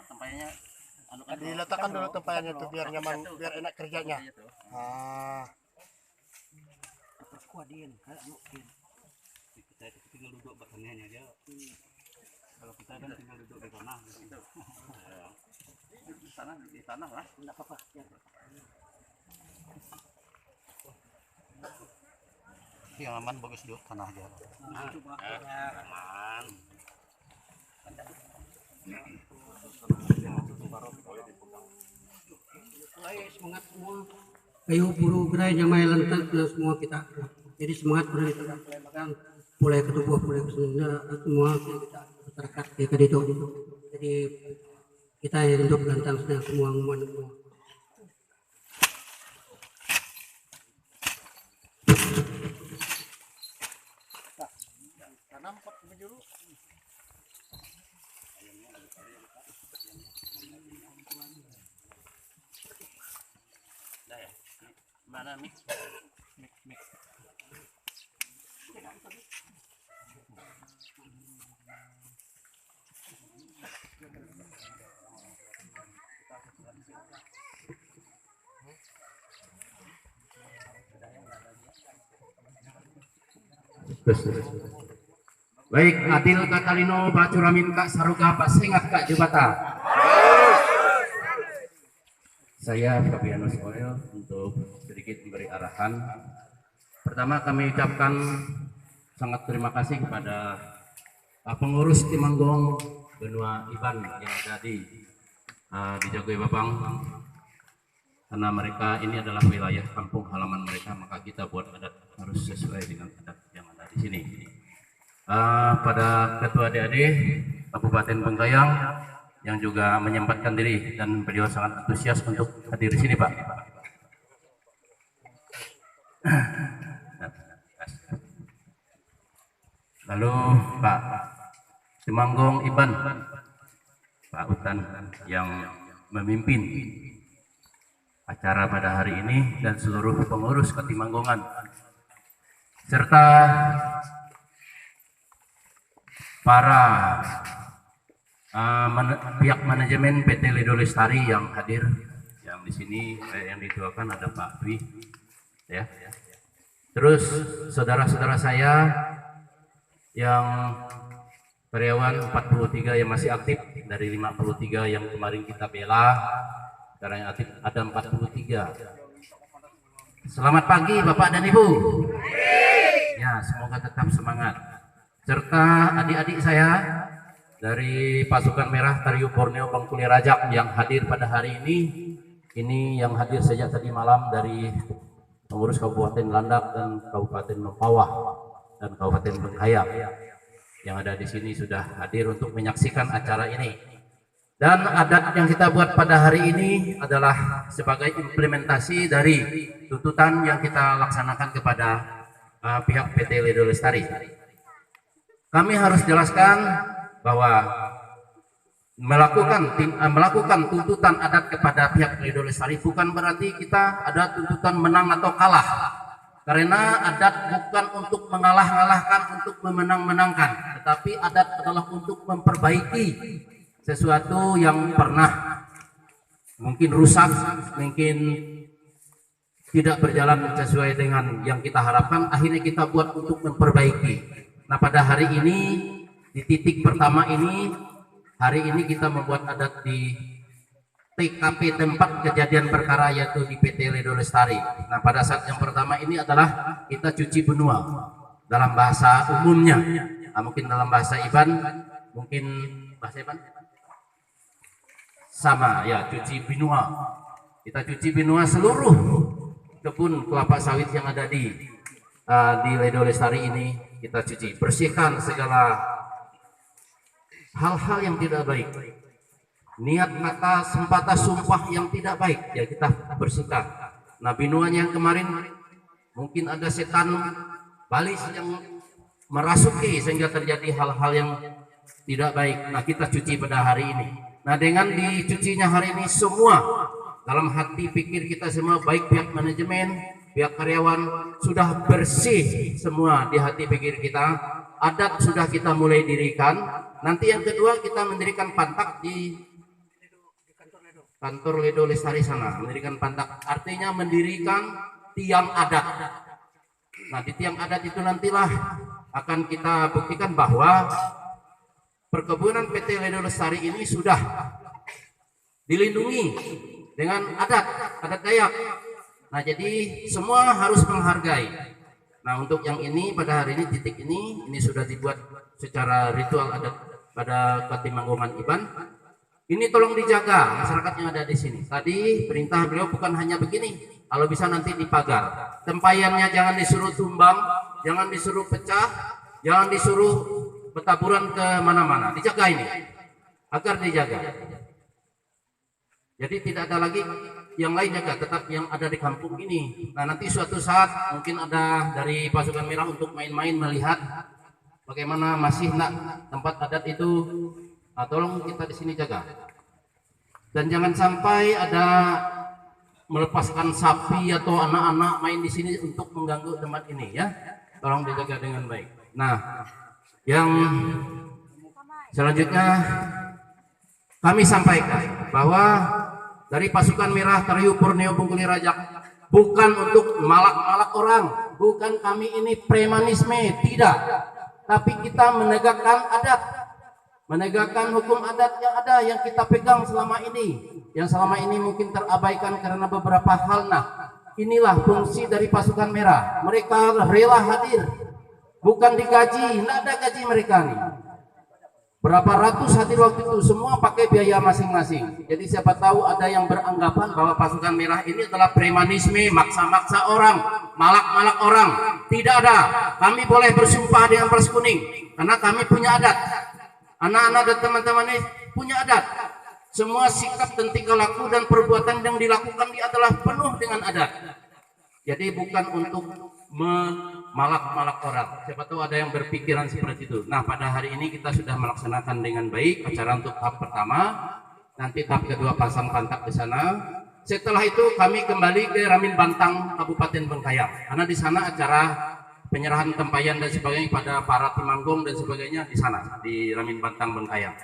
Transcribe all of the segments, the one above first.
tempayannya anu kan diletakkan dulu tempayannya tuh biar nyaman, biar enak kerjanya. Perkuadin kayak anu kita itu tinggal duduk bahannya aja. Kalau kita kan tinggal duduk di tanah gitu. Di tanah lah, enggak apa-apa. Yang aman bagus dulu tanah aja. Aman. Semangat semua. Ayo buru gerai nyamai lantak semua kita. Jadi semangat berani pegang mulai ke tubuh mulai ke semua kita masyarakat ya tadi itu. Jadi kita yang untuk lantang sedang semua ngumuman semua. Tanam pot dulu. Mana mix? Baik, Adil Katalino Bacuramin Kak Saruga Pasengat Kak Jebata. Saya Fabianus Oil untuk sedikit memberi arahan. Pertama kami ucapkan sangat terima kasih kepada pengurus Timanggong Benua Iban yang ada di Jagoi Babang, karena mereka ini adalah wilayah kampung halaman mereka, maka kita buat adat harus sesuai dengan adat yang ada di sini. Pada Ketua DAD Kabupaten Bengkayang yang juga menyempatkan diri dan beliau sangat antusias untuk hadir di sini, Pak. Lalu Pak Timanggong Iban, Pak Utan yang memimpin acara pada hari ini dan seluruh pengurus Ketimanggongan serta para pihak manajemen PT Ledo Lestari yang hadir, yang di sini yang dituakan ada Pak Dwi, ya. Terus saudara-saudara saya yang karyawan 43 yang masih aktif dari 53 yang kemarin kita bela, sekarang yang aktif ada 43. Selamat pagi Bapak dan Ibu. Ya, semoga tetap semangat. Serta adik-adik saya dari pasukan merah Tariu Borneo Bangkuli Rajak yang hadir pada hari ini yang hadir sejak tadi malam dari pengurus Kabupaten Landak dan Kabupaten Mempawah dan Kabupaten Bengkayang yang ada di sini sudah hadir untuk menyaksikan acara ini. Dan adat yang kita buat pada hari ini adalah sebagai implementasi dari tuntutan yang kita laksanakan kepada pihak PT Ledo Lestari. Kami harus jelaskan bahwa melakukan tuntutan adat kepada pihak Ledo Lestari bukan berarti kita ada tuntutan menang atau kalah, karena adat bukan untuk mengalah-ngalahkan, untuk memenang-menangkan, tetapi adat adalah untuk memperbaiki sesuatu yang pernah mungkin rusak, mungkin tidak berjalan sesuai dengan yang kita harapkan, akhirnya kita buat untuk memperbaiki. Nah, pada hari ini di titik pertama ini, hari ini kita membuat adat di TKP tempat kejadian perkara, yaitu di PT Ledo Lestari. Nah, pada saat yang pertama ini adalah kita cuci benua dalam bahasa umumnya. Nah, mungkin dalam bahasa Iban, mungkin bahasa Iban sama ya, cuci benua. Kita cuci benua seluruh kebun kelapa sawit yang ada di Ledo Lestari ini. Kita cuci, bersihkan segala hal-hal yang tidak baik, niat kata sempata sumpah yang tidak baik, ya kita bersihkan. Nah, binuanya yang kemarin mungkin ada setan balis yang merasuki sehingga terjadi hal-hal yang tidak baik. Nah, kita cuci pada hari ini. Nah, dengan dicucinya hari ini semua dalam hati pikir kita semua, baik pihak manajemen, pihak karyawan, sudah bersih semua di hati pikir kita. Adat sudah kita mulai dirikan. Nanti yang kedua kita mendirikan pantak di kantor Ledo Lestari sana, mendirikan pantak, artinya mendirikan tiang adat. Nah, di tiang adat itu nantilah akan kita buktikan bahwa perkebunan PT Ledo Lestari ini sudah dilindungi dengan adat Dayak. Nah, jadi semua harus menghargai. Nah, untuk yang ini pada hari ini titik ini sudah dibuat secara ritual adat pada Katimanggungan Iban. Ini tolong dijaga masyarakat yang ada di sini. Tadi perintah beliau bukan hanya begini, kalau bisa nanti dipagar. Tempayannya jangan disuruh tumbang, jangan disuruh pecah, jangan disuruh bertaburan ke mana-mana. Dijaga ini, agar dijaga. Jadi tidak ada lagi yang lain jaga, tetap yang ada di kampung ini. Nah, nanti suatu saat mungkin ada dari pasukan merah untuk main-main melihat bagaimana masih tempat adat itu. Nah, tolong kita di sini jaga. Dan jangan sampai ada melepaskan sapi atau anak-anak main di sini untuk mengganggu tempat ini ya. Tolong dijaga dengan baik. Nah, yang selanjutnya kami sampaikan bahwa dari pasukan merah Tariu Purneo Bungkuli Rajak bukan untuk malak-malak orang, bukan kami ini premanisme, tidak. Tapi kita menegakkan adat, menegakkan hukum adat yang ada, yang kita pegang selama ini, yang selama ini mungkin terabaikan karena beberapa hal. Nah, inilah fungsi dari pasukan merah. Mereka rela hadir, bukan digaji, tidak ada gaji mereka nih. Berapa ratus hadir waktu itu, semua pakai biaya masing-masing. Jadi siapa tahu ada yang beranggapan bahwa pasukan merah ini adalah premanisme, maksa-maksa orang, malak-malak orang. Tidak ada. Kami boleh bersumpah dengan pers kuning karena kami punya adat. Anak-anak dan teman-teman ini punya adat. Semua sikap dan tingkah laku dan perbuatan yang dilakukan adalah penuh dengan adat. Jadi bukan untuk malak-malak orang. Siapa tahu ada yang berpikiran seperti itu. Nah, pada hari ini kita sudah melaksanakan dengan baik acara untuk tahap pertama. Nanti tahap kedua pasang pantak di sana. Setelah itu kami kembali ke Ramin Bantang, Kabupaten Bengkayang. Karena di sana acara penyerahan tempayan dan sebagainya pada para Temanggung dan sebagainya di sana di Ramin Bantang Bengkayang.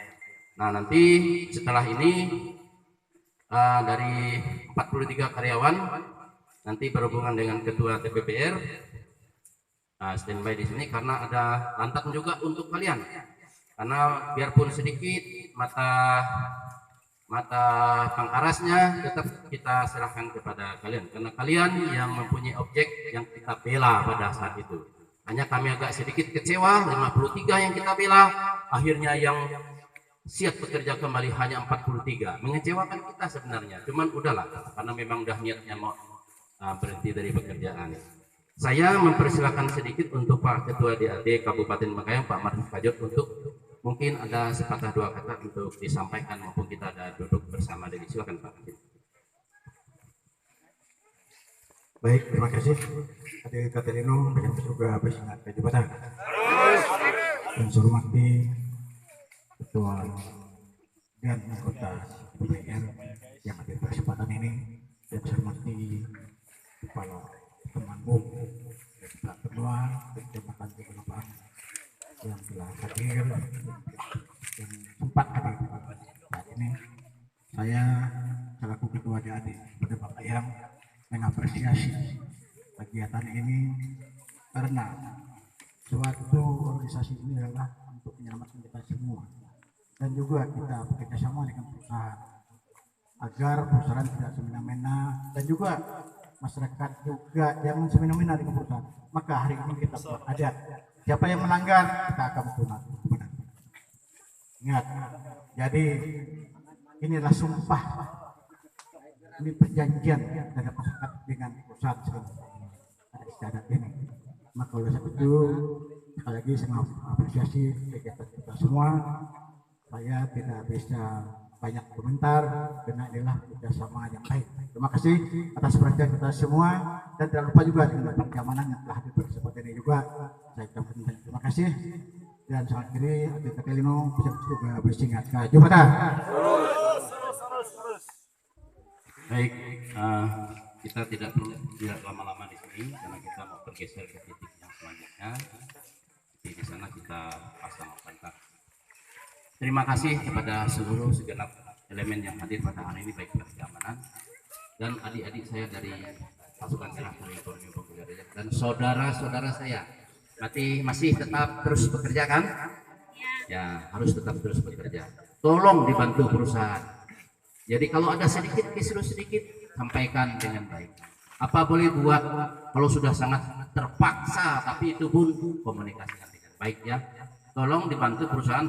Nah, nanti setelah ini dari 43 karyawan nanti berhubungan dengan Ketua TPPR standby di sini karena ada lantang juga untuk kalian. Karena biarpun sedikit mata pangkarasnya tetap kita serahkan kepada kalian karena kalian yang mempunyai objek yang kita bela pada saat itu. Hanya kami agak sedikit kecewa 53 yang kita bela, akhirnya yang siap bekerja kembali hanya 43. Mengecewakan kita sebenarnya, cuman udahlah karena memang udah niatnya mau berhenti dari pekerjaan. Saya mempersilakan sedikit untuk Pak Ketua DAD Kabupaten Bengkayang, Pak Martin Kajot, untuk mungkin ada sepatah dua kata untuk disampaikan maupun kita ada duduk bersama. Jadi silakan Pak. Baik, terima kasih. Hadir Katerino, yang juga bersingkat ke jabatan. Dan saya hormati Ketua dan anggota DPR yang hadir pada kesempatan ini. Dan saya hormati Kepala Temanggung dan Pak Ketua dan jabatan keberapaan yang telah hadir, yang sempat hadir saat ini. Saya selaku Ketua DAD pada Bengkayang mengapresiasi kegiatan ini karena suatu organisasi ini adalah untuk menyelamatkan kita semua dan juga kita bekerja sama dengan perusahaan agar perusahaan tidak semena-mena dan juga masyarakat juga jangan semena-mena dengan perusahaan. Maka hari ini kita buat adat, siapa yang melanggar kita akan punah. Ingat, jadi inilah sumpah, ini perjanjian dari masyarakat dengan perusahaan ada istiadat ini. Maka oleh sebab itu sekali lagi saya mengapresiasi kegiatan kita semua. Saya tidak bisa banyak komentar karena inilah kerjasama yang baik. Terima kasih atas perhatian kita semua dan tidak lupa juga dengan keamanan yang telah hadir pada kesempatan ini juga. Saya ucapkan terima kasih dan sangat kiri Adik Katelino bisa juga bersingkat ke jabatan. Baik, kita tidak lama-lama di sini karena kita mau bergeser ke titik yang selanjutnya. Di sana kita pasang pantak. Terima kasih kepada seluruh segenap elemen yang hadir pada hari ini, baik dari keamanan dan adik-adik saya dari pasukan Merah Putih Ekonomi Pemuda dan saudara-saudara saya masih tetap terus bekerja kan? Ya, harus tetap terus bekerja. Tolong dibantu perusahaan. Jadi kalau ada sedikit kisruh sedikit, sampaikan dengan baik. Apa boleh buat, kalau sudah sangat terpaksa, tapi itu pun komunikasikan dengan baik ya. Tolong dibantu perusahaan